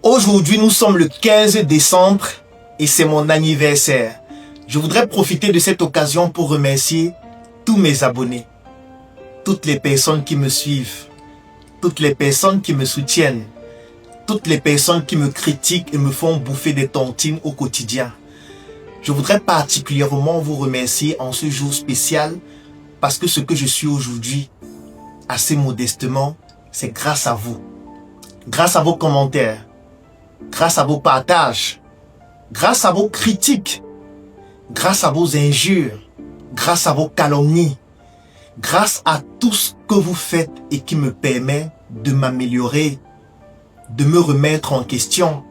Aujourd'hui, nous sommes le 15 décembre et c'est mon anniversaire. Je voudrais profiter de cette occasion pour remercier tous mes abonnés, toutes les personnes qui me suivent, toutes les personnes qui me soutiennent, toutes les personnes qui me critiquent et me font bouffer des tontines au quotidien. Je voudrais particulièrement vous remercier en ce jour spécial parce que ce que je suis aujourd'hui, assez modestement, c'est grâce à vous. Grâce à vos commentaires, grâce à vos partages, grâce à vos critiques, grâce à vos injures, grâce à vos calomnies, grâce à tout ce que vous faites et qui me permet de m'améliorer, de me remettre en question,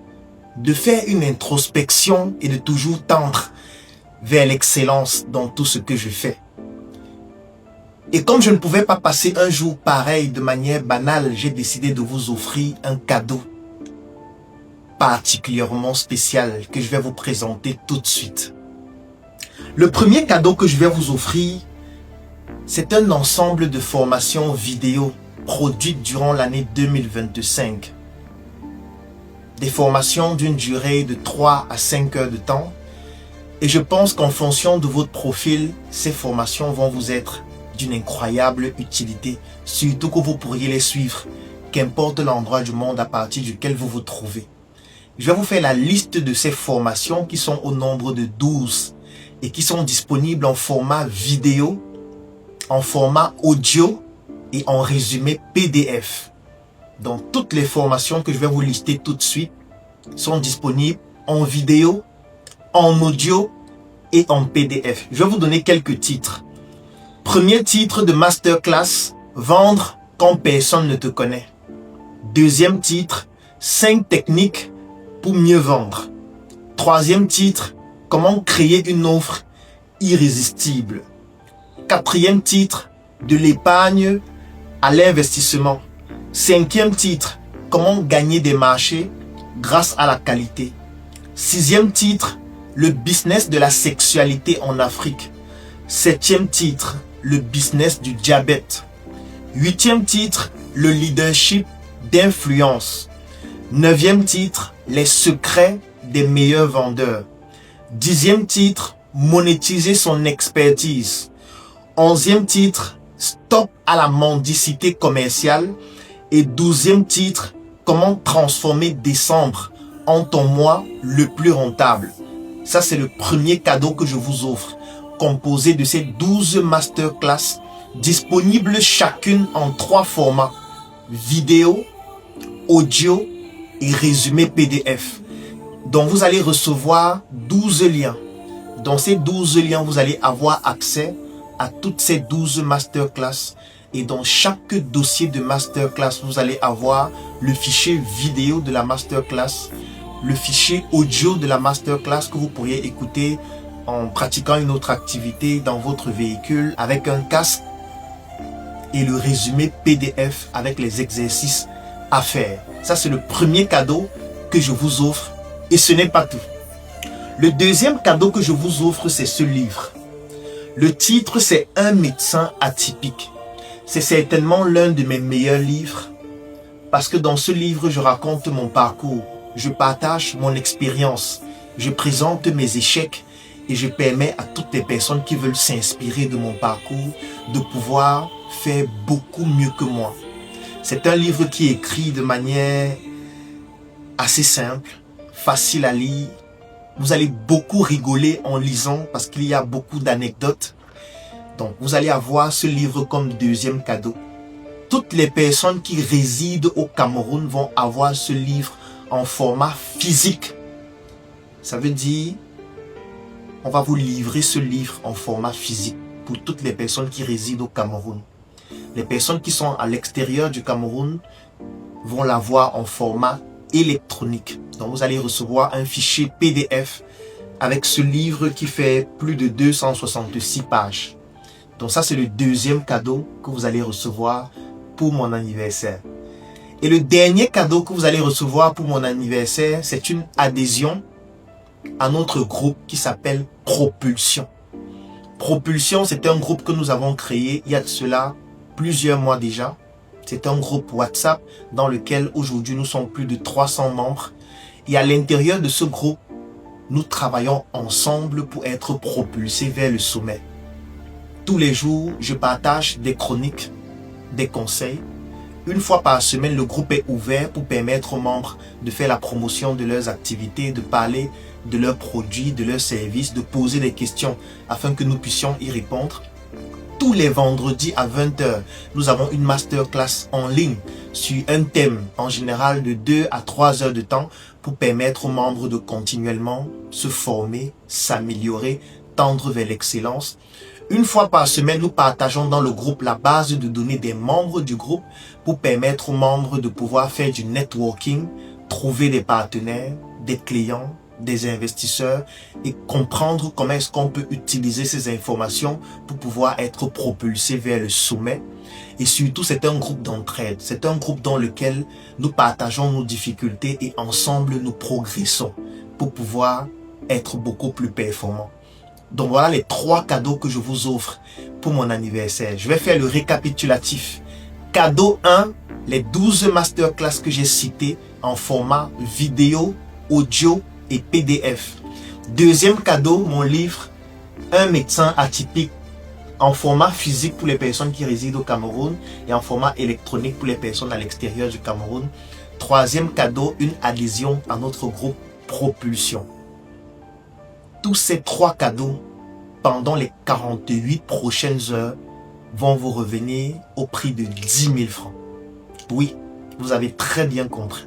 de faire une introspection et de toujours tendre vers l'excellence dans tout ce que je fais. Et comme je ne pouvais pas passer un jour pareil de manière banale, j'ai décidé de vous offrir un cadeau particulièrement spécial que je vais vous présenter tout de suite. Le premier cadeau que je vais vous offrir, c'est un ensemble de formations vidéo produites durant l'année 2025. Des formations d'une durée de 3 à 5 heures de temps. Et je pense qu'en fonction de votre profil, ces formations vont vous être d'une incroyable utilité, surtout que vous pourriez les suivre, qu'importe l'endroit du monde à partir duquel vous vous trouvez. Je vais vous faire la liste de ces formations qui sont au nombre de 12 et qui sont disponibles en format vidéo, en format audio et en résumé PDF. Donc toutes les formations que je vais vous lister tout de suite sont disponibles en vidéo, en audio et en PDF. Je vais vous donner quelques titres. Premier titre de masterclass, vendre quand personne ne te connaît. Deuxième titre, 5 techniques pour mieux vendre. Troisième titre, comment créer une offre irrésistible. Quatrième titre, de l'épargne à l'investissement. Cinquième titre, comment gagner des marchés grâce à la qualité. Sixième titre, le business de la sexualité en Afrique. Septième titre, le business du diabète. Huitième titre, le leadership d'influence. Neuvième titre, les secrets des meilleurs vendeurs. Dixième titre, monétiser son expertise. Onzième titre, stop à la mendicité commerciale. Et 12e titre, comment transformer décembre en ton mois le plus rentable. Ça, c'est le premier cadeau que je vous offre, composé de ces 12 masterclass, disponibles chacune en 3 formats, vidéo, audio et résumé PDF. Donc, vous allez recevoir 12 liens. Dans ces 12 liens, vous allez avoir accès à toutes ces 12 masterclass. Et dans chaque dossier de masterclass, vous allez avoir le fichier vidéo de la masterclass, le fichier audio de la masterclass que vous pourriez écouter en pratiquant une autre activité dans votre véhicule avec un casque et le résumé PDF avec les exercices à faire. Ça, c'est le premier cadeau que je vous offre et ce n'est pas tout. Le deuxième cadeau que je vous offre, c'est ce livre. Le titre, c'est Un médecin atypique. C'est certainement l'un de mes meilleurs livres parce que dans ce livre, je raconte mon parcours, je partage mon expérience, je présente mes échecs et je permets à toutes les personnes qui veulent s'inspirer de mon parcours de pouvoir faire beaucoup mieux que moi. C'est un livre qui est écrit de manière assez simple, facile à lire. Vous allez beaucoup rigoler en lisant parce qu'il y a beaucoup d'anecdotes. Donc, vous allez avoir ce livre comme deuxième cadeau. Toutes les personnes qui résident au Cameroun vont avoir ce livre en format physique. Ça veut dire, on va vous livrer ce livre en format physique pour toutes les personnes qui résident au Cameroun. Les personnes qui sont à l'extérieur du Cameroun vont l'avoir en format électronique. Donc, vous allez recevoir un fichier PDF avec ce livre qui fait plus de 266 pages. Donc ça, c'est le deuxième cadeau que vous allez recevoir pour mon anniversaire. Et le dernier cadeau que vous allez recevoir pour mon anniversaire, c'est une adhésion à notre groupe qui s'appelle Propulsion. Propulsion, c'est un groupe que nous avons créé il y a de cela plusieurs mois déjà. C'est un groupe WhatsApp dans lequel aujourd'hui nous sommes plus de 300 membres. Et à l'intérieur de ce groupe, nous travaillons ensemble pour être propulsés vers le sommet. Tous les jours, je partage des chroniques, des conseils. Une fois par semaine, le groupe est ouvert pour permettre aux membres de faire la promotion de leurs activités, de parler de leurs produits, de leurs services, de poser des questions afin que nous puissions y répondre. Tous les vendredis à 20h, nous avons une masterclass en ligne sur un thème en général de 2 à 3 heures de temps pour permettre aux membres de continuellement se former, s'améliorer, tendre vers l'excellence. Une fois par semaine, nous partageons dans le groupe la base de données des membres du groupe pour permettre aux membres de pouvoir faire du networking, trouver des partenaires, des clients, des investisseurs et comprendre comment est-ce qu'on peut utiliser ces informations pour pouvoir être propulsé vers le sommet. Et surtout, c'est un groupe d'entraide. C'est un groupe dans lequel nous partageons nos difficultés et ensemble nous progressons pour pouvoir être beaucoup plus performants. Donc voilà les 3 cadeaux que je vous offre pour mon anniversaire. Je vais faire le récapitulatif. Cadeau 1, les 12 masterclass que j'ai cités en format vidéo, audio et PDF. Deuxième cadeau, mon livre Un médecin atypique en format physique pour les personnes qui résident au Cameroun et en format électronique pour les personnes à l'extérieur du Cameroun. Troisième cadeau, une adhésion à notre groupe Propulsion. Tous ces 3 cadeaux, pendant les 48 prochaines heures, vont vous revenir au prix de 10 000 francs. Oui, vous avez très bien compris.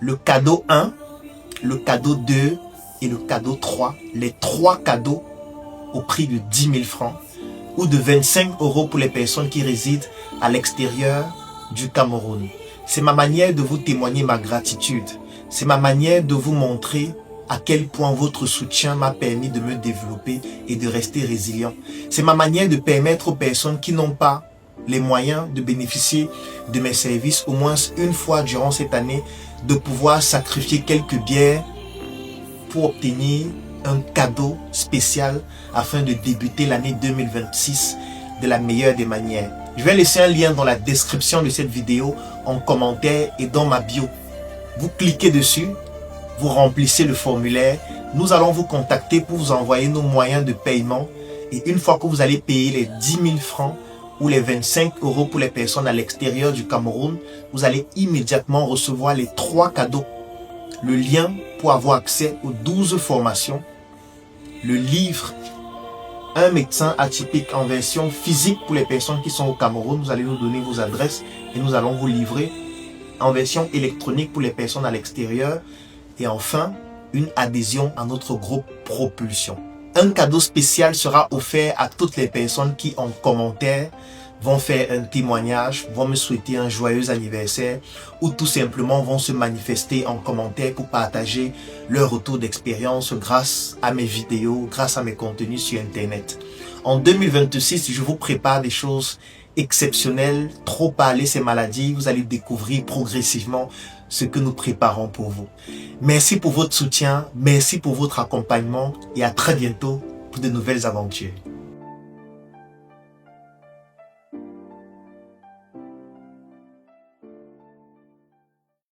Le cadeau 1, le cadeau 2 et le cadeau 3, les 3 cadeaux au prix de 10 000 francs ou de 25 € pour les personnes qui résident à l'extérieur du Cameroun. C'est ma manière de vous témoigner ma gratitude. C'est ma manière de vous montrer à quel point votre soutien m'a permis de me développer et de rester résilient. C'est ma manière de permettre aux personnes qui n'ont pas les moyens de bénéficier de mes services au moins une fois durant cette année, de pouvoir sacrifier quelques bières pour obtenir un cadeau spécial afin de débuter l'année 2026 de la meilleure des manières. Je vais laisser un lien dans la description de cette vidéo, en commentaire et dans ma bio. Vous cliquez dessus, vous remplissez le formulaire, nous allons vous contacter pour vous envoyer nos moyens de paiement et une fois que vous allez payer les 10 000 francs ou les 25 € pour les personnes à l'extérieur du Cameroun, vous allez immédiatement recevoir les 3 cadeaux. Le lien pour avoir accès aux 12 formations, le livre Un médecin atypique en version physique pour les personnes qui sont au Cameroun, vous allez nous donner vos adresses et nous allons vous livrer en version électronique pour les personnes à l'extérieur. Et enfin, une adhésion à notre groupe Propulsion. Un cadeau spécial sera offert à toutes les personnes qui, en commentaire, vont faire un témoignage, vont me souhaiter un joyeux anniversaire ou tout simplement vont se manifester en commentaire pour partager leur retour d'expérience grâce à mes vidéos, grâce à mes contenus sur Internet. En 2026, je vous prépare des choses exceptionnelles. Trop parler ces maladies, vous allez découvrir progressivement ce que nous préparons pour vous. Merci pour votre soutien, merci pour votre accompagnement et à très bientôt pour de nouvelles aventures.